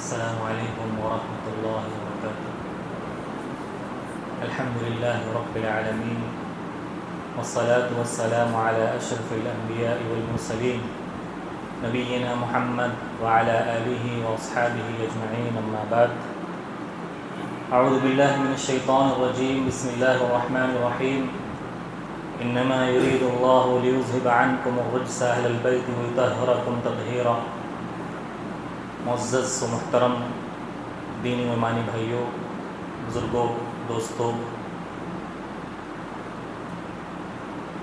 السلام علیکم ورحمۃ اللہ وبرکاتہ۔ الحمد للہ رب العالمین والصلاة والسلام علی اشرف الانبیاء والمرسلین نبینا محمد وعلی آلہ واصحابہ اجمعین، اما بعد۔ اعوذ باللہ من الشیطان الرجیم، بسم اللہ الرحمن الرحیم۔ انما یرید اللہ لیذہب عنکم الرجس اہل البیت ویطہرکم تطہیرا۔ معزز و محترم دینی و ایمانی بھائیوں، بزرگوں، دوستوں،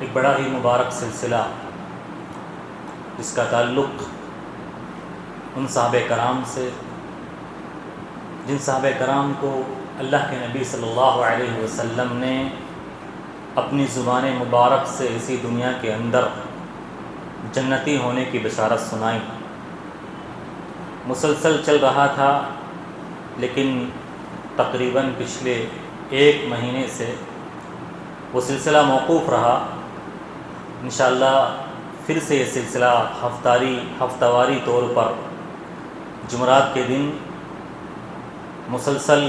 ایک بڑا ہی مبارک سلسلہ جس کا تعلق ان صحابہ کرام سے جن صحابہ کرام کو اللہ کے نبی صلی اللہ علیہ وسلم نے اپنی زبان مبارک سے اسی دنیا کے اندر جنتی ہونے کی بشارت سنائی۔ مسلسل چل رہا تھا، لیکن تقریباً پچھلے 1 مہینے سے وہ سلسلہ موقوف رہا۔ انشاءاللہ پھر سے یہ سلسلہ ہفتہ واری طور پر جمعرات کے دن مسلسل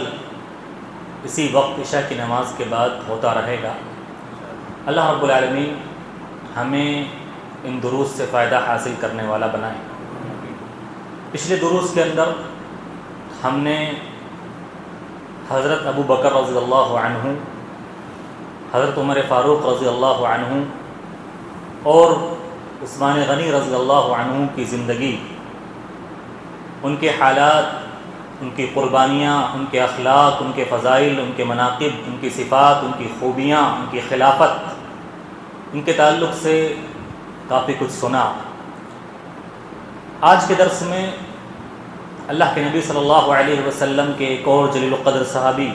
اسی وقت عشاء کی نماز کے بعد ہوتا رہے گا۔ اللہ رب العالمین ہمیں ان دروس سے فائدہ حاصل کرنے والا بنائے۔ پچھلے دروس کے اندر ہم نے حضرت ابو بکر رضی اللہ عنہ، حضرت عمر فاروق رضی اللہ عنہ اور عثمان غنی رضی اللہ عنہ کی زندگی، ان کے حالات، ان کی قربانیاں، ان کے اخلاق، ان کے فضائل، ان کے مناقب، ان کی صفات، ان کی خوبیاں، ان کی خلافت، ان کے تعلق سے کافی کچھ سنا۔ آج کے درس میں اللہ کے نبی صلی اللہ علیہ وسلم کے ایک اور جلیل القدر صحابی،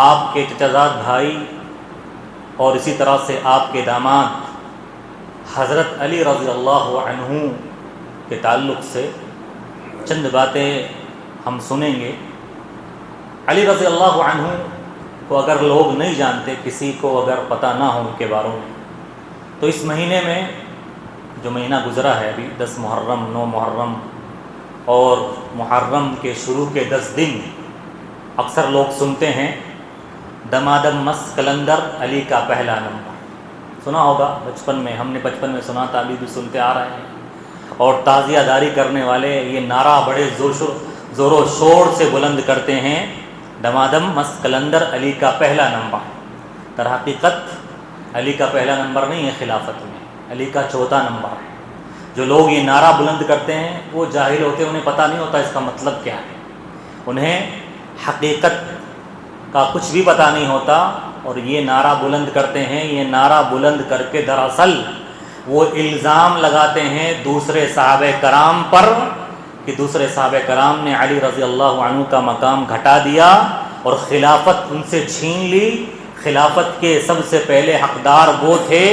آپ کے چچا زاد بھائی اور اسی طرح سے آپ کے داماد حضرت علی رضی اللہ عنہ کے تعلق سے چند باتیں ہم سنیں گے۔ علی رضی اللہ عنہ کو اگر لوگ نہیں جانتے، کسی کو اگر پتہ نہ ہو ان کے بارے میں، تو اس مہینے میں جو مہینہ گزرا ہے ابھی، 10 محرم، 9 محرم اور محرم کے شروع کے 10 دن، اکثر لوگ سنتے ہیں دمادم مست کلندر علی کا پہلا نمبر۔ سنا ہوگا بچپن میں، ہم نے بچپن میں سنا تھا، ابھی بھی سنتے آ رہے ہیں۔ اور تعزیہ داری کرنے والے یہ نعرہ بڑے زور و شور سے بلند کرتے ہیں، دمادم مست کلندر علی کا پہلا نمبر۔ در حقیقت علی کا پہلا نمبر نہیں ہے خلافت میں، علی کا چوتھا نمبر ہے۔ جو لوگ یہ نعرہ بلند کرتے ہیں وہ جاہل ہوتے ہیں، انہیں پتہ نہیں ہوتا اس کا مطلب کیا ہے، انہیں حقیقت کا کچھ بھی پتہ نہیں ہوتا، اور یہ نعرہ بلند کرتے ہیں۔ یہ نعرہ بلند کر کے دراصل وہ الزام لگاتے ہیں دوسرے صحابہ کرام پر کہ دوسرے صحابہ کرام نے علی رضی اللہ عنہ کا مقام گھٹا دیا اور خلافت ان سے چھین لی۔ خلافت کے سب سے پہلے حقدار وہ تھے،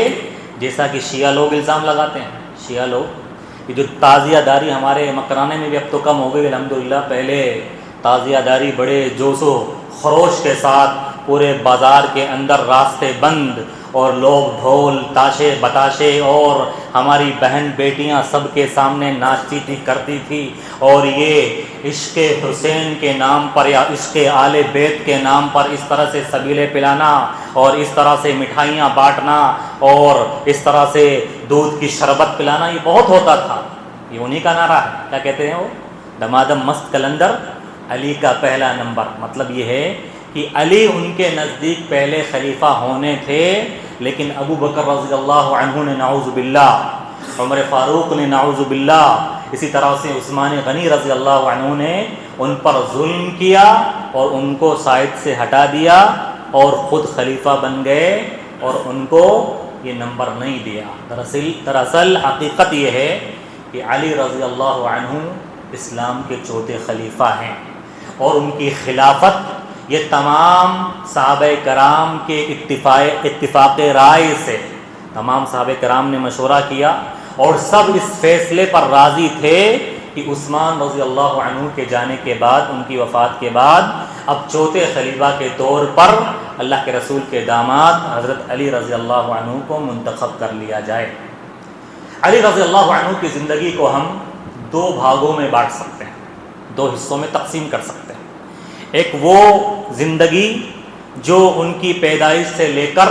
جیسا کہ شیعہ لوگ الزام لگاتے ہیں۔ شیعہ لوگ یہ جو تعزیہ داری ہمارے مکرانے میں بھی اب تو کم ہو گئی الحمدللہ، پہلے تعزیہ داری بڑے جوش و خروش کے ساتھ پورے بازار کے اندر راستے بند، اور لوگ ڈھول تاشے بتاشے اور ہماری بہن بیٹیاں سب کے سامنے ناچتی تھی، کرتی تھی، اور یہ عشق حسین کے نام پر یا عشق آل بیت کے نام پر اس طرح سے سبیلے پلانا اور اس طرح سے مٹھائیاں بانٹنا اور اس طرح سے دودھ کی شربت پلانا، یہ بہت ہوتا تھا۔ یہ انہی کا نعرہ ہے، کیا کہتے ہیں وہ؟ دمادم مست کلندر علی کا پہلا نمبر۔ مطلب یہ ہے کہ علی ان کے نزدیک پہلے خلیفہ ہونے تھے، لیکن ابو بکر رضی اللہ عنہ نے نعوذ باللہ، عمر فاروق نے نعوذ باللہ، اسی طرح سے عثمان غنی رضی اللہ عنہ نے ان پر ظلم کیا اور ان کو سائد سے ہٹا دیا اور خود خلیفہ بن گئے اور ان کو یہ نمبر نہیں دیا۔ دراصل حقیقت یہ ہے کہ علی رضی اللہ عنہ اسلام کے چوتھے خلیفہ ہیں، اور ان کی خلافت یہ تمام صحابہ کرام کے اتفاق رائے سے، تمام صحابہ کرام نے مشورہ کیا اور سب اس فیصلے پر راضی تھے کہ عثمان رضی اللہ عنہ کے جانے کے بعد، ان کی وفات کے بعد، اب چوتھے خلیفہ کے طور پر اللہ کے رسول کے داماد حضرت علی رضی اللہ عنہ کو منتخب کر لیا جائے۔ علی رضی اللہ عنہ کی زندگی کو ہم 2 بھاگوں میں بانٹ سکتے ہیں، دو حصوں میں تقسیم کر سکتے ہیں۔ ایک وہ زندگی جو ان کی پیدائش سے لے کر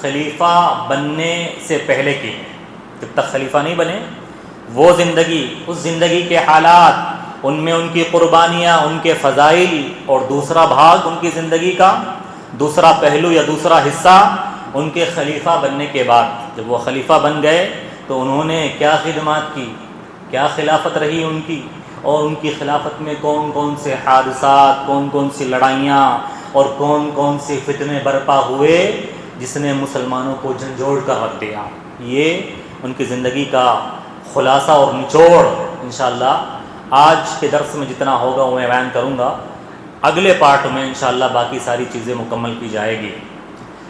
خلیفہ بننے سے پہلے کی ہے، جب تک خلیفہ نہیں بنے وہ زندگی، اس زندگی کے حالات، ان میں ان کی قربانیاں، ان کے فضائل، اور دوسرا بھاگ ان کی زندگی کا دوسرا پہلو یا دوسرا حصہ ان کے خلیفہ بننے کے بعد، جب وہ خلیفہ بن گئے تو انہوں نے کیا خدمات کی، کیا خلافت رہی ان کی، اور ان کی خلافت میں کون کون سے حادثات، کون کون سی لڑائیاں اور کون کون سے فتنے برپا ہوئے جس نے مسلمانوں کو جھنجھوڑ کر رکھ دیا۔ یہ ان کی زندگی کا خلاصہ اور نچوڑ انشاءاللہ آج کے درس میں جتنا ہوگا وہ میں بیان کروں گا، اگلے پارٹ میں انشاءاللہ باقی ساری چیزیں مکمل کی جائے گی۔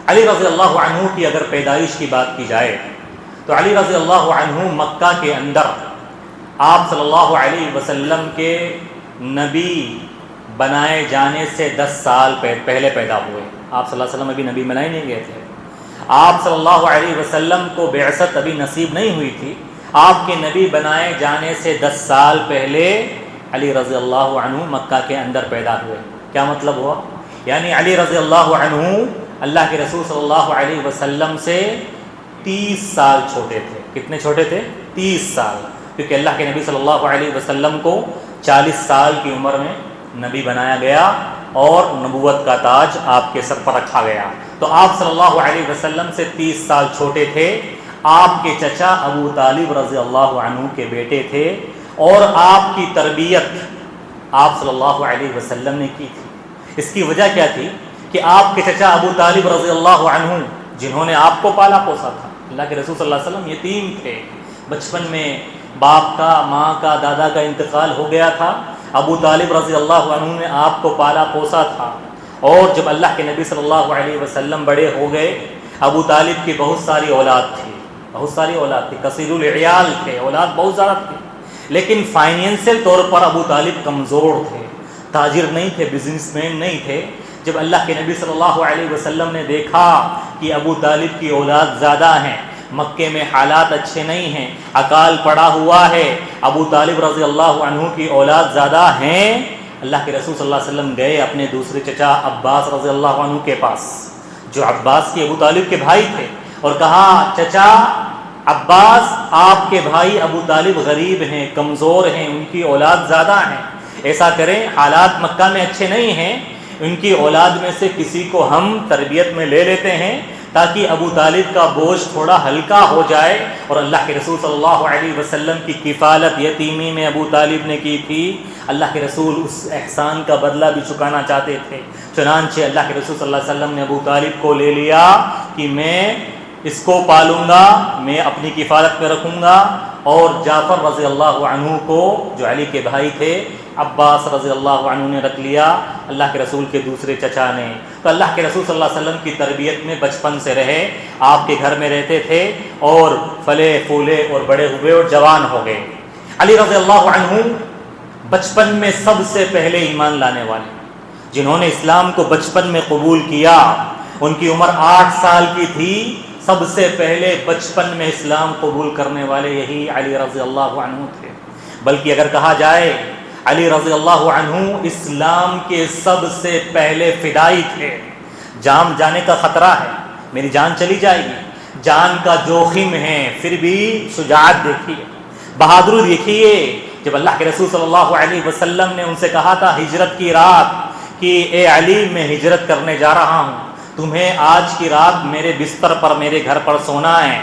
علی رضی اللہ عنہ کی اگر پیدائش کی بات کی جائے تو علی رضی اللہ عنہ مکہ کے اندر آپ صلی اللہ علیہ وسلم کے نبی بنائے جانے سے 10 سال پہلے پیدا ہوئے۔ آپ صلی اللہ علیہ وسلم ابھی نبی بنائے نہیں گئے تھے، آپ صلی اللہ علیہ وسلم کو بعثت ابھی نصیب نہیں ہوئی تھی، آپ کے نبی بنائے جانے سے 10 سال پہلے علی رضی اللہ عنہ مکہ کے اندر پیدا ہوئے۔ کیا مطلب ہوا؟ یعنی علی رضی اللہ عنہ اللہ کے رسول صلی اللہ علیہ وسلم سے 30 سال چھوٹے تھے۔ کتنے چھوٹے تھے؟ 30 سال، کیونکہ اللہ کے نبی صلی اللہ علیہ وسلم کو 40 سال کی عمر میں نبی بنایا گیا اور نبوت کا تاج آپ کے سر پر رکھا گیا۔ تو آپ صلی اللہ علیہ وسلم سے 30 سال چھوٹے تھے۔ آپ کے چچا ابو طالب رضی اللہ عنہ کے بیٹے تھے، اور آپ کی تربیت آپ صلی اللہ علیہ وسلم نے کی تھی۔ اس کی وجہ کیا تھی کہ آپ کے چچا ابو طالب رضی اللہ عنہ جنہوں نے آپ کو پالا پوسا تھا، اللہ کے رسول صلی اللہ علیہ وسلم یتیم تھے، بچپن میں باپ کا، ماں کا، دادا کا انتقال ہو گیا تھا، ابو طالب رضی اللہ عنہ نے آپ کو پالا پوسا تھا، اور جب اللہ کے نبی صلی اللہ علیہ وسلم بڑے ہو گئے، ابو طالب کی بہت ساری اولاد تھی، کثیر العیال تھے، اولاد بہت زیادہ تھی، لیکن فائنینشیل طور پر ابو طالب کمزور تھے، تاجر نہیں تھے، بزنس مین نہیں تھے۔ جب اللہ کے نبی صلی اللہ علیہ وسلم نے دیکھا کہ ابو طالب کی اولاد زیادہ ہیں، مکے میں حالات اچھے نہیں ہیں، اکال پڑا ہوا ہے، ابو طالب رضی اللہ عنہ کی اولاد زیادہ ہیں، اللہ کے رسول صلی اللہ علیہ وسلم گئے اپنے دوسرے چچا عباس رضی اللہ عنہ کے پاس، جو عباس کے ابو طالب کے بھائی تھے، اور کہا چچا عباس، آپ کے بھائی ابو طالب غریب ہیں، کمزور ہیں، ان کی اولاد زیادہ ہیں، ایسا کریں، حالات مکہ میں اچھے نہیں ہیں، ان کی اولاد میں سے کسی کو ہم تربیت میں لے لیتے ہیں تاکہ ابو طالب کا بوجھ تھوڑا ہلکا ہو جائے۔ اور اللہ کے رسول صلی اللہ علیہ وسلم کی کفالت یتیمی میں ابو طالب نے کی تھی، اللہ کے رسول اس احسان کا بدلہ بھی چکانا چاہتے تھے، چنانچہ اللہ کے رسول صلی اللہ علیہ وسلم نے ابو طالب کو لے لیا کہ میں اس کو پالوں گا، میں اپنی کفالت میں رکھوں گا، اور جعفر رضی اللہ عنہ کو، جو علی کے بھائی تھے، عباس رضی اللہ عنہ نے رکھ لیا، اللہ کے رسول کے دوسرے چچا نے۔ تو اللہ کے رسول صلی اللہ علیہ وسلم کی تربیت میں بچپن سے رہے، آپ کے گھر میں رہتے تھے، اور پھلے پھولے اور بڑے ہوئے اور جوان ہو گئے۔ علی رضی اللہ عنہ بچپن میں سب سے پہلے ایمان لانے والے، جنہوں نے اسلام کو بچپن میں قبول کیا، ان کی عمر 8 سال کی تھی، سب سے پہلے بچپن میں اسلام قبول کرنے والے یہی علی رضی اللہ عنہ تھے۔ بلکہ اگر کہا جائے علی رضی اللہ عنہ اسلام کے سب سے پہلے فدائی تھے۔ جان جانے کا خطرہ ہے، میری جان چلی جائے گی، جان کا جوخم ہے، پھر بھی شجاعت دیکھیے، بہادری دیکھیے۔ جب اللہ کے رسول صلی اللہ علیہ وسلم نے ان سے کہا تھا ہجرت کی رات کہ اے علی میں ہجرت کرنے جا رہا ہوں، تمہیں آج کی رات میرے بستر پر، میرے گھر پر سونا ہے،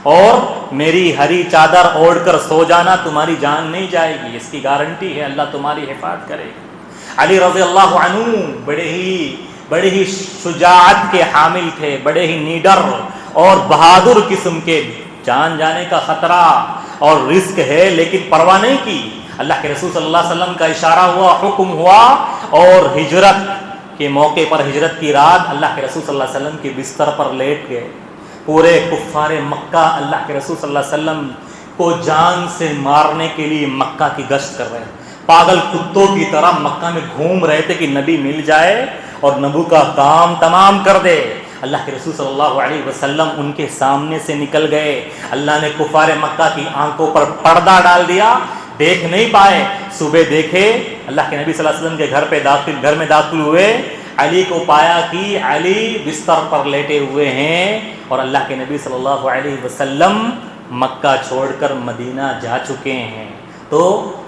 اور میری ہری چادر اوڑھ کر سو جانا، تمہاری جان نہیں جائے گی، اس کی گارنٹی ہے، اللہ تمہاری حفاظت کرے گا۔ علی رضی اللہ عنہ بڑے ہی شجاعت کے حامل تھے، بڑے ہی نیڈر اور بہادر قسم کے، جان جانے کا خطرہ اور رزق ہے لیکن پرواہ نہیں کی۔ اللہ کے رسول صلی اللہ علیہ وسلم کا اشارہ ہوا، حکم ہوا، اور ہجرت کے موقع پر، ہجرت کی رات، اللہ کے رسول صلی اللہ علیہ وسلم کے بستر پر لیٹ گئے۔ پورے کفار مکہ اللہ کے رسول صلی اللہ علیہ وسلم کو جان سے مارنے کے لیے مکہ کی گشت کر رہے ہیں، پاگل کتوں کی طرح مکہ میں گھوم رہے تھے کہ نبی مل جائے اور نبو کا کام تمام کر دے۔ اللہ کے رسول صلی اللہ علیہ وسلم ان کے سامنے سے نکل گئے، اللہ نے کفار مکہ کی آنکھوں پر پردہ ڈال دیا، دیکھ نہیں پائے۔ صبح دیکھے اللہ کے نبی صلی اللہ علیہ وسلم کے گھر میں داخل ہوئے، علی کو پایا کہ علی بستر پر لیٹے ہوئے ہیں اور اللہ کے نبی صلی اللہ علیہ وسلم مکہ چھوڑ کر مدینہ جا چکے ہیں۔ تو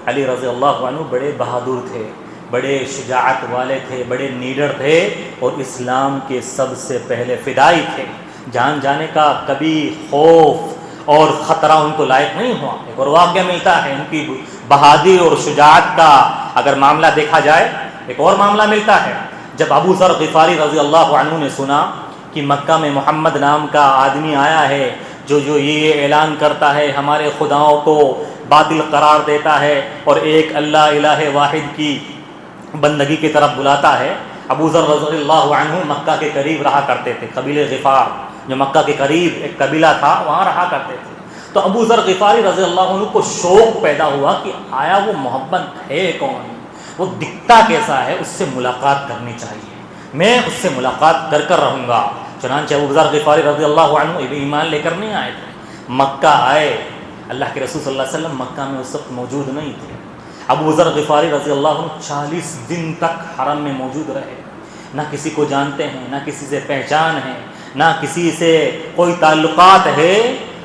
علی رضی اللہ عنہ بڑے بہادر تھے، بڑے شجاعت والے تھے، بڑے نیڈر تھے اور اسلام کے سب سے پہلے فدائی تھے۔ جان جانے کا کبھی خوف اور خطرہ ان کو لائق نہیں ہوا۔ ایک اور واقعہ ملتا ہے ان کی بہادری اور شجاعت کا، اگر معاملہ دیکھا جائے ایک اور معاملہ ملتا ہے۔ جب ابو ذر غفاری رضی اللہ عنہ نے سنا کہ مکہ میں محمد نام کا آدمی آیا ہے جو یہ اعلان کرتا ہے ہمارے خداؤں کو باطل قرار دیتا ہے اور ایک اللہ الہ واحد کی بندگی کی طرف بلاتا ہے۔ ابو ذر رضی اللہ عنہ مکہ کے قریب رہا کرتے تھے، قبیلہ غفار جو مکہ کے قریب ایک قبیلہ تھا وہاں رہا کرتے تھے۔ تو ابو ذر غفاری رضی اللہ عنہ کو شوق پیدا ہوا کہ آیا وہ محمد ہے کون، وہ دکھتا کیسا ہے، اس سے ملاقات کرنی چاہیے، میں اس سے ملاقات کر کر رہوں گا۔ چنانچہ ابو ذر غفاری رضی اللہ عنہ ایمان لے کر نہیں آئے تھے، مکہ آئے۔ اللہ کے رسول صلی اللہ علیہ وسلم مکہ میں اس وقت موجود نہیں تھے۔ ابو ذر غفاری رضی اللہ عنہ 40 دن تک حرم میں موجود رہے، نہ کسی کو جانتے ہیں، نہ کسی سے پہچان ہے، نہ کسی سے کوئی تعلقات ہے،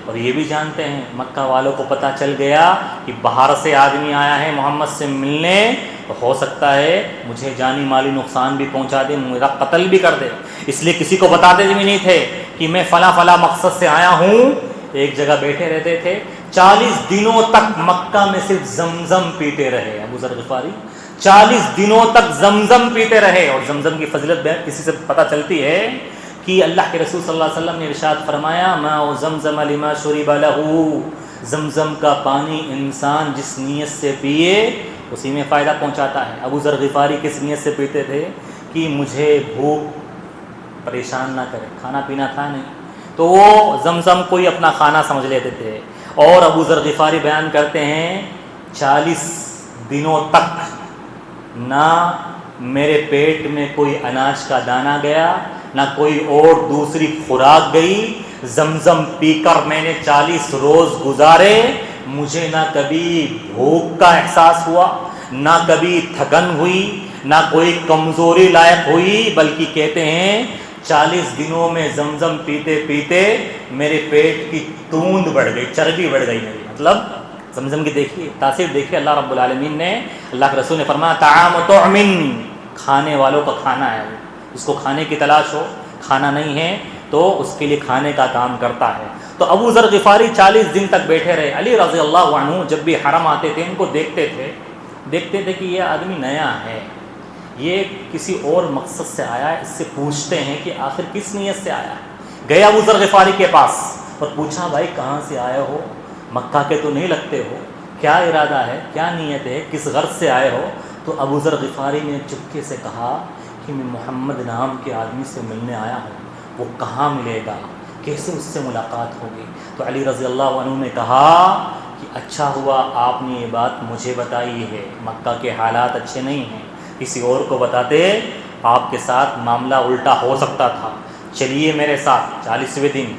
اور یہ بھی جانتے ہیں مکہ والوں کو پتہ چل گیا کہ باہر سے آدمی آیا ہے محمد سے ملنے، تو ہو سکتا ہے مجھے جانی مالی نقصان بھی پہنچا دے، میرا قتل بھی کر دے، اس لیے کسی کو بتاتے بھی نہیں تھے کہ میں فلاں مقصد سے آیا ہوں۔ ایک جگہ بیٹھے رہتے تھے، 40 دنوں تک مکہ میں صرف زمزم پیتے رہے۔ ابو ذر غفاری 40 دنوں تک زمزم پیتے رہے، اور زمزم کی فضیلت کسی سے پتہ چلتی ہے کہ اللہ کے رسول صلی اللہ علیہ وسلم نے ارشاد فرمایا ماء زمزم لما شرب لہ، زمزم کا پانی انسان جس نیت سے پیے اسی میں فائدہ پہنچاتا ہے۔ ابو ذر غفاری کس نیت سے پیتے تھے کہ مجھے بھوک پریشان نہ کرے، کھانا پینا تھا نہیں، تو وہ زمزم کو ہی اپنا کھانا سمجھ لیتے تھے۔ اور ابو ذر غفاری بیان کرتے ہیں 40 دنوں تک نہ میرے پیٹ میں کوئی اناج کا دانہ گیا، نہ کوئی اور دوسری خوراک گئی، زمزم پی کر میں نے 40 روز گزارے، مجھے نہ کبھی بھوک کا احساس ہوا، نہ کبھی تھکن ہوئی، نہ کوئی کمزوری لائق ہوئی، بلکہ کہتے ہیں 40 دنوں میں زمزم پیتے پیتے میرے پیٹ کی توند بڑھ گئی، چربی بڑھ گئی میری۔ مطلب زمزم کی دیکھیے تاثیر، دیکھیے اللہ رب العالمین نے، اللہ کے رسول نے فرمایا طعام طعم، کھانے والوں کا کھانا ہے، اس کو کھانے کی تلاش ہو، کھانا نہیں ہے تو اس کے لیے کھانے کا کام کرتا ہے۔ تو ابو ذر غفاری 40 دن تک بیٹھے رہے۔ علی رضی اللہ عنہ جب بھی حرم آتے تھے ان کو دیکھتے تھے کہ یہ آدمی نیا ہے، یہ کسی اور مقصد سے آیا ہے، اس سے پوچھتے ہیں کہ آخر کس نیت سے آیا ہے۔ گئے ابو ذر غفاری کے پاس اور پوچھا بھائی کہاں سے آئے ہو، مکہ کے تو نہیں لگتے ہو، کیا ارادہ ہے، کیا نیت ہے، کس غرض سے آئے ہو؟ تو ابو ذر غفاری نے چپکے سے کہا کہ میں محمد نام کے آدمی سے ملنے آیا ہوں، وہ کہاں ملے گا، کیسے اس سے ملاقات ہوگی؟ تو علی رضی اللہ عنہ نے کہا کہ اچھا ہوا آپ نے یہ بات مجھے بتائی ہے، مکہ کے حالات اچھے نہیں ہیں، کسی اور کو بتاتے آپ کے ساتھ معاملہ الٹا ہو سکتا تھا، چلیے میرے ساتھ 40ویں دن،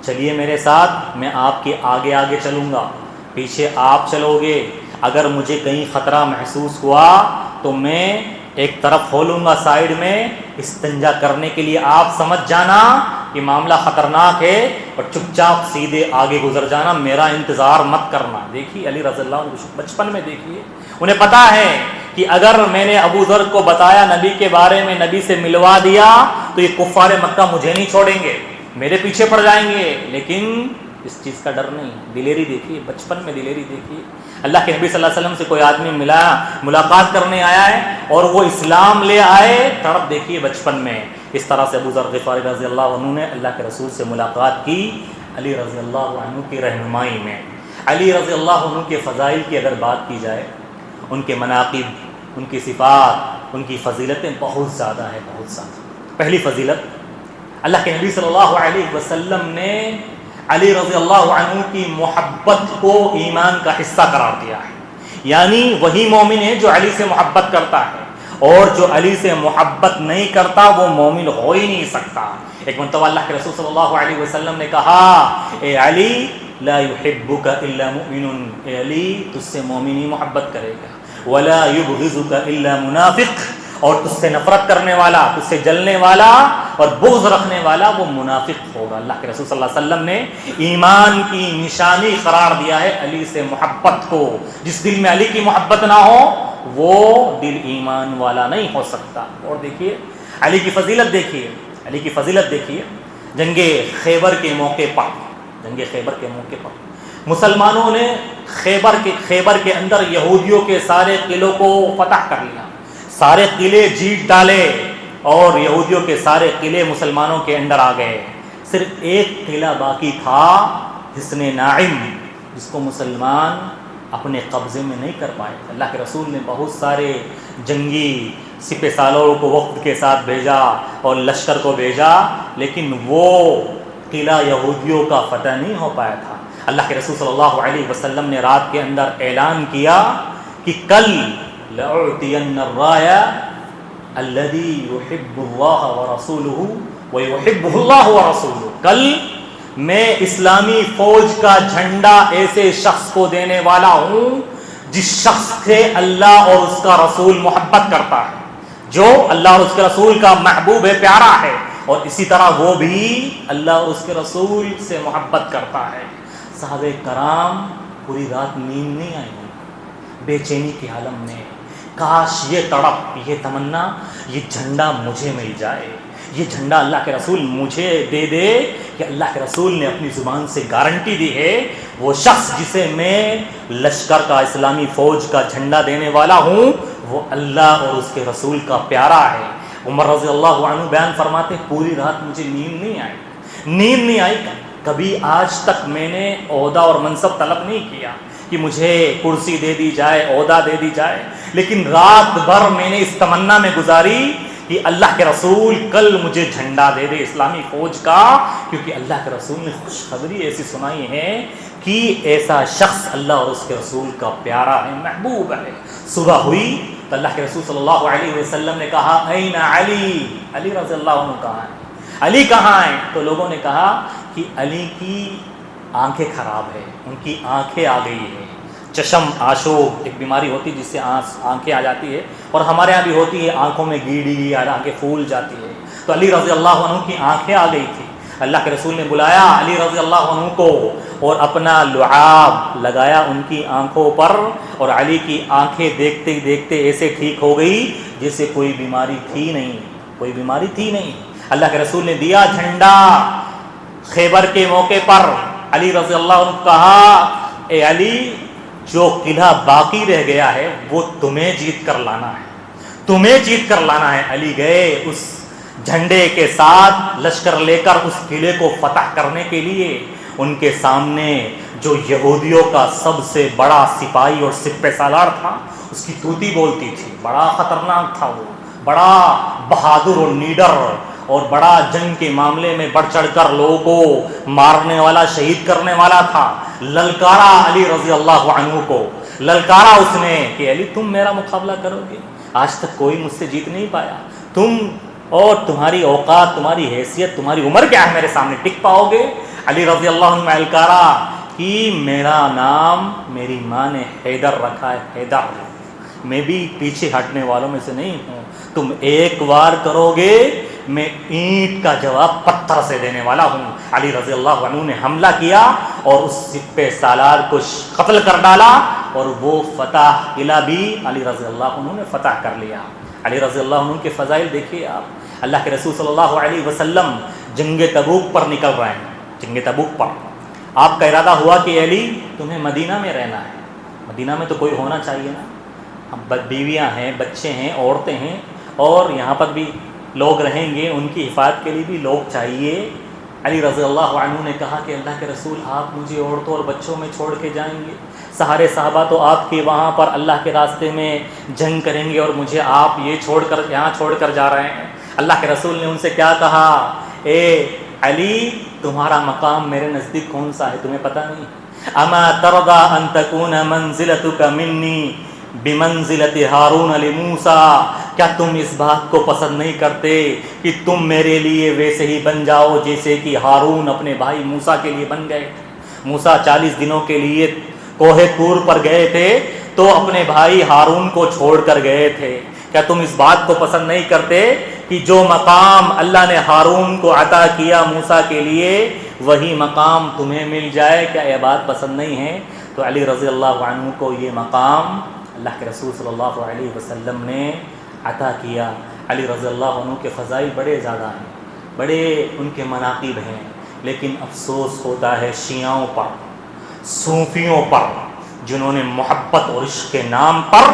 چلیے میرے ساتھ، میں آپ کے آگے آگے چلوں گا، پیچھے آپ چلو گے، اگر مجھے کہیں خطرہ محسوس ہوا تو میں ایک طرف ہو لوں گا سائیڈ میں استنجا کرنے کے لیے، آپ سمجھ جانا کہ معاملہ خطرناک ہے اور چپ چاپ سیدھے آگے گزر جانا، میرا انتظار مت کرنا۔ دیکھیے علی رضی اللہ عنہ بچپن میں دیکھیے، انہیں پتا ہے کہ اگر میں نے ابو ذر کو بتایا نبی کے بارے میں، نبی سے ملوا دیا تو یہ کفار مکہ مجھے نہیں چھوڑیں گے، میرے پیچھے پڑ جائیں گے، لیکن اس چیز کا ڈر نہیں۔ دلیری دیکھیے، بچپن میں دلیری دیکھیے۔ اللہ کے نبی صلی اللہ علیہ وسلم سے کوئی آدمی ملاقات کرنے آیا ہے اور وہ اسلام لے آئے، تڑپ دیکھیے بچپن میں۔ اس طرح سے ابو ذر غفاری رضی اللہ عنہ نے اللہ کے رسول سے ملاقات کی علی رضی اللہ عنہ کی رہنمائی میں۔ علی رضی اللہ عنہ کے فضائل کی اگر بات کی جائے، ان کے مناقب، ان کی صفات، ان کی فضیلتیں بہت زیادہ ہیں، بہت زیادہ۔ پہلی فضیلت، اللہ کے نبی صلی اللہ علیہ وسلم نے علی رضی اللہ عنہ کی محبت کو ایمان کا حصہ قرار دیا ہے، یعنی وہی مومن ہے جو علی سے محبت کرتا ہے، اور جو علی سے محبت نہیں کرتا وہ مومن ہو ہی نہیں سکتا۔ ایک مرتبہ اللہ کے رسول صلی اللہ علیہ وسلم نے کہا اے علی لا يحبك الا مؤمن، اے علی تجھ سے مومن ہی محبت کرے گا، ولا يبغضك الا منافق، اور تجھ سے نفرت کرنے والا، تجھ سے جلنے والا اور بغض رکھنے والا وہ منافق ہوگا۔ اللہ کے رسول صلی اللہ علیہ وسلم نے ایمان کی نشانی قرار دیا ہے علی سے محبت کو۔ جس دل میں علی کی محبت نہ ہو وہ دل ایمان والا نہیں ہو سکتا۔ اور دیکھیے علی کی فضیلت، دیکھیے علی کی فضیلت دیکھیے، جنگ خیبر کے موقع پر مسلمانوں نے خیبر کے اندر یہودیوں کے سارے قلعوں کو فتح کر لیا، سارے قلعے جیت ڈالے اور یہودیوں کے سارے قلعے مسلمانوں کے اندر آ گئے۔ صرف ایک قلعہ باقی تھا، حصن ناعم، جس کو مسلمان اپنے قبضے میں نہیں کر پائے۔ اللہ کے رسول نے بہت سارے جنگی سپہ سالاروں کو وقت کے ساتھ بھیجا اور لشکر کو بھیجا، لیکن وہ قلعہ یہودیوں کا فتح نہیں ہو پایا تھا۔ اللہ کے رسول صلی اللہ علیہ وسلم نے رات کے اندر اعلان کیا کہ کل لأعطین الرایا الذی یحب اللہ ورسولہ ویحبہ اللہ ورسولہ، کل میں اسلامی فوج کا جھنڈا ایسے شخص کو دینے والا ہوں جس شخص سے اللہ اور اس کا رسول محبت کرتا ہے، جو اللہ اور اس کے رسول کا محبوب ہے، پیارا ہے، اور اسی طرح وہ بھی اللہ اور اس کے رسول سے محبت کرتا ہے۔ صحابہ کرام پوری رات نیند نہیں آئی، بے چینی کے عالم میں، کاش یہ تڑپ، یہ تمنا، یہ جھنڈا مجھے مل جائے، یہ جھنڈا اللہ کے رسول مجھے دے دے، کہ اللہ کے رسول نے اپنی زبان سے گارنٹی دی ہے وہ شخص جسے میں لشکر کا، اسلامی فوج کا جھنڈا دینے والا ہوں وہ اللہ اور اس کے رسول کا پیارا ہے۔ عمر رضی اللہ عنہ بیان فرماتے پوری رات مجھے نیند نہیں آئی، کبھی آج تک میں نے عہدہ اور منصب طلب نہیں کیا کہ مجھے کرسی دے دی جائے، عہدہ دے دی جائے، لیکن رات بھر میں نے اس تمنا میں گزاری کہ اللہ کے رسول کل مجھے جھنڈا دے دے اسلامی فوج کا، کیونکہ اللہ کے رسول نے خوشخبری ایسی سنائی ہے کہ ایسا شخص اللہ اور اس کے رسول کا پیارا ہے، محبوب ہے۔ صبح ہوئی تو اللہ کے رسول صلی اللہ علیہ وسلم نے کہا این علی رضی اللہ عنہ کہاں ہے، علی کہاں ہیں؟ تو لوگوں نے کہا کہ علی کی آنکھیں خراب ہے، ان کی آنکھیں آ گئی ہے، چشم آشوب ایک بیماری ہوتی ہے جس سے آنکھیں آ جاتی ہے، اور ہمارے ہاں بھی ہوتی ہے، آنکھوں میں گیڑی، آنکھیں پھول جاتی ہے۔ تو علی رضی اللہ عنہ کی آنکھیں آ گئی تھی۔ اللہ کے رسول نے بلایا علی رضی اللہ عنہ کو اور اپنا لعاب لگایا ان کی آنکھوں پر، اور علی کی آنکھیں دیکھتے دیکھتے ایسے ٹھیک ہو گئی جیسے کوئی بیماری تھی نہیں۔ اللہ کے رسول نے دیا جھنڈا خیبر کے موقع پر۔ علی رضی اللہ عنہ کہا اے علی، جو قلعہ باقی رہ گیا ہے وہ تمہیں جیت کر لانا ہے۔ علی گئے اس جھنڈے کے ساتھ لشکر لے کر اس قلعے کو فتح کرنے کے لیے۔ ان کے سامنے جو یہودیوں کا سب سے بڑا سپاہی اور سپہ سالار تھا، اس کی طوطی بولتی تھی، بڑا خطرناک تھا، وہ بڑا بہادر اور نیڈر اور بڑا جنگ کے معاملے میں بڑھ چڑھ کر لوگوں کو مارنے والا، شہید کرنے والا تھا۔ للکارا علی رضی اللہ عنہ کو، للکارا اس نے کہ علی تم میرا مقابلہ کرو گے؟ آج تک کوئی مجھ سے جیت نہیں پایا، تم اور تمہاری اوقات، تمہاری حیثیت، تمہاری عمر کیا ہے، میرے سامنے ٹک پاؤ گے؟ علی رضی اللہ عنہ میں للکارا کہ میرا نام میری ماں نے حیدر رکھا ہے، حیدر، میں بھی پیچھے ہٹنے والوں میں سے نہیں ہوں، تم ایک وار کرو گے میں اینٹ کا جواب پتھر سے دینے والا ہوں۔ علی رضی اللہ عنہ نے حملہ کیا اور اس سپہ سالار کو قتل کر ڈالا، اور وہ فتح قلعہ بھی علی رضی اللہ عنہ نے فتح کر لیا۔ علی رضی اللہ عنہ کے فضائل دیکھیے آپ۔ اللہ کے رسول صلی اللہ علیہ وسلم جنگ تبوک پر نکل رہے ہیں، جنگ تبوک پر آپ کا ارادہ ہوا کہ علی تمہیں مدینہ میں رہنا ہے، مدینہ میں تو کوئی ہونا چاہیے نا، اب بیویاں ہیں، بچے ہیں، عورتیں ہیں، اور یہاں پر بھی لوگ رہیں گے، ان کی حفاظت کے لیے بھی لوگ چاہیے۔ علی رضی اللہ عنہ نے کہا کہ اللہ کے رسول آپ مجھے عورتوں اور بچوں میں چھوڑ کے جائیں گے، سارے صحابہ تو آپ کے وہاں پر اللہ کے راستے میں جنگ کریں گے، اور مجھے آپ یہاں چھوڑ کر جا رہے ہیں۔ اللہ کے رسول نے ان سے کیا کہا، اے علی تمہارا مقام میرے نزدیک کون سا ہے تمہیں پتہ نہیں؟ اما ترضى ان تكون منزلتك مني بمنزلة ہارون لموسیٰ، کیا تم اس بات کو پسند نہیں کرتے کہ تم میرے لیے ویسے ہی بن جاؤ جیسے کہ ہارون اپنے بھائی موسیٰ کے لیے بن گئے؟ موسیٰ 40 دنوں کے لیے کوہ طور پر گئے تھے، تو اپنے بھائی ہارون کو چھوڑ کر گئے تھے۔ کیا تم اس بات کو پسند نہیں کرتے کہ جو مقام اللہ نے ہارون کو عطا کیا موسیٰ کے لیے وہی مقام تمہیں مل جائے؟ کیا یہ بات پسند نہیں ہے؟ تو علی رضی اللہ عنہ کو یہ مقام اللہ کے رسول صلی اللہ علیہ وسلم نے عطا کیا۔ علی رضی اللہ عنہ کے فضائل بڑے زیادہ ہیں، بڑے ان کے مناقب ہیں، لیکن افسوس ہوتا ہے شیعوں پر، صوفیوں پر، جنہوں نے محبت اور عشق کے نام پر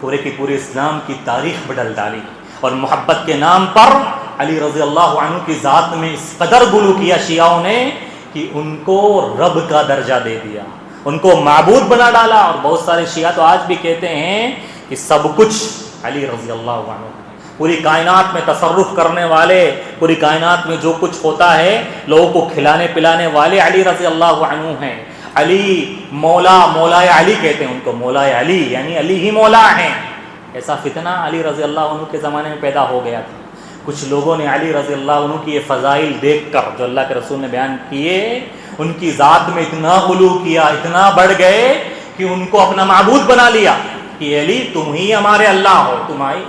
پورے کی پورے اسلام کی تاریخ بدل ڈالی، اور محبت کے نام پر علی رضی اللہ عنہ کی ذات میں اس قدر غلو کیا شیعوں نے کہ ان کو رب کا درجہ دے دیا، ان کو معبود بنا ڈالا۔ اور بہت سارے شیعہ تو آج بھی کہتے ہیں کہ سب کچھ علی رضی اللہ عنہ، پوری کائنات میں تصرف کرنے والے، پوری کائنات میں جو کچھ ہوتا ہے لوگوں کو کھلانے پلانے والے علی رضی اللہ عنہ ہیں۔ علی مولا، مولا علی کہتے ہیں ان کو، مولا علی یعنی علی ہی مولا ہیں۔ ایسا فتنہ علی رضی اللہ عنہ کے زمانے میں پیدا ہو گیا تھا۔ کچھ لوگوں نے علی رضی اللہ عنہ کی یہ فضائل دیکھ کر جو اللہ کے رسول نے بیان کیے، ان کی ذات میں اتنا غلو کیا، اتنا بڑھ گئے کہ ان کو اپنا معبود بنا لیا کہ علی تم ہی ہمارے اللہ ہو،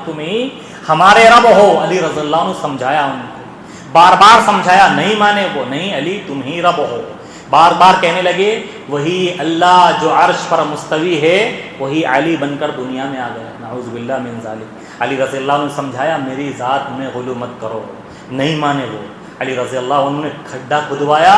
تم ہی ہمارے رب ہو۔ علی رضی اللہ عنہ سمجھایا ان کو، بار بار سمجھایا، نہیں مانے وہ، نہیں علی تم ہی رب ہو۔ بار بار کہنے لگے وہی اللہ جو عرش پر مستوی ہے وہی علی بن کر دنیا میں آ گیا، نعوذ باللہ من ذالک۔ علی رضی اللہ عنہ نے سمجھایا میری ذات میں غلو مت کرو، نہیں مانے وہ۔ علی رضی اللہ عنہ نے کھڈا کھدوایا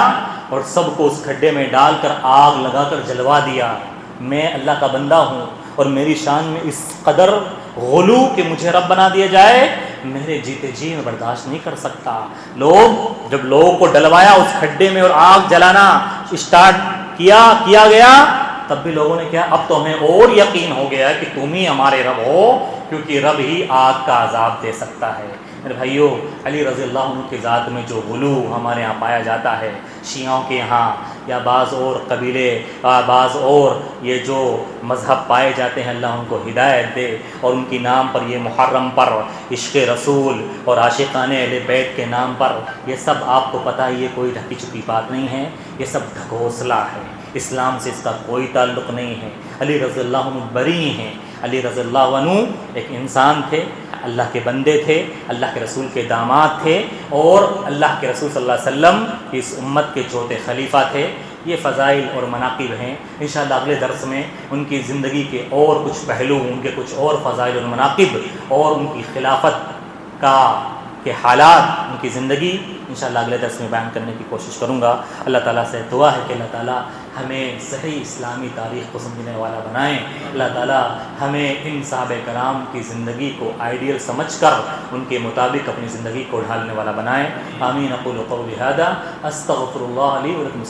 اور سب کو اس کھڈے میں ڈال کر آگ لگا کر جلوا دیا، میں اللہ کا بندہ ہوں اور میری شان میں اس قدر غلو کہ مجھے رب بنا دیا جائے، میرے جیتے جی میں برداشت نہیں کر سکتا۔ جب لوگوں کو ڈلوایا اس کھڈے میں اور آگ جلانا اسٹارٹ کیا گیا، تب بھی لوگوں نے کیا، اب تو ہمیں اور یقین ہو گیا کہ تم ہی ہمارے رب ہو، کیونکہ رب ہی آگ کا عذاب دے سکتا ہے۔ میرے بھائیو، علی رضی اللہ عنہ کی ذات میں جو غلو ہمارے ہاں پایا جاتا ہے، شیعوں کے یہاں یا بعض اور قبیلے، بعض اور یہ جو مذہب پائے جاتے ہیں، اللہ ان کو ہدایت دے، اور ان کی نام پر یہ محرم پر عشق رسول اور عاشقان اہل بیت کے نام پر یہ سب آپ کو پتہ ہے یہ کوئی ڈھکی چھپی بات نہیں ہے، یہ سب ڈھکوسلا ہے، اسلام سے اس کا کوئی تعلق نہیں ہے۔ علی رضی اللہ عنہ بری ہیں۔ علی رضی اللہ عنہ ایک انسان تھے، اللہ کے بندے تھے، اللہ کے رسول کے داماد تھے، اور اللہ کے رسول صلی اللہ علیہ وسلم کی اس امت کے چوتھے خلیفہ تھے۔ یہ فضائل اور مناقب ہیں، انشاءاللہ اگلے درس میں ان کی زندگی کے اور کچھ پہلو، ان کے کچھ اور فضائل اور مناقب اور ان کی خلافت کے حالات، ان کی زندگی انشاءاللہ اگلے درس میں بیان کرنے کی کوشش کروں گا۔ اللہ تعالیٰ سے دعا ہے کہ اللہ تعالیٰ ہمیں صحیح اسلامی تاریخ کو سمجھنے والا بنائیں۔ اللہ تعالیٰ ہمیں ان صحابہ کرام کی زندگی کو آئیڈیل سمجھ کر ان کے مطابق اپنی زندگی کو ڈھالنے والا بنائیں۔ آمین۔ اقول قولی ھذا استغفر اللہ لی ولکم۔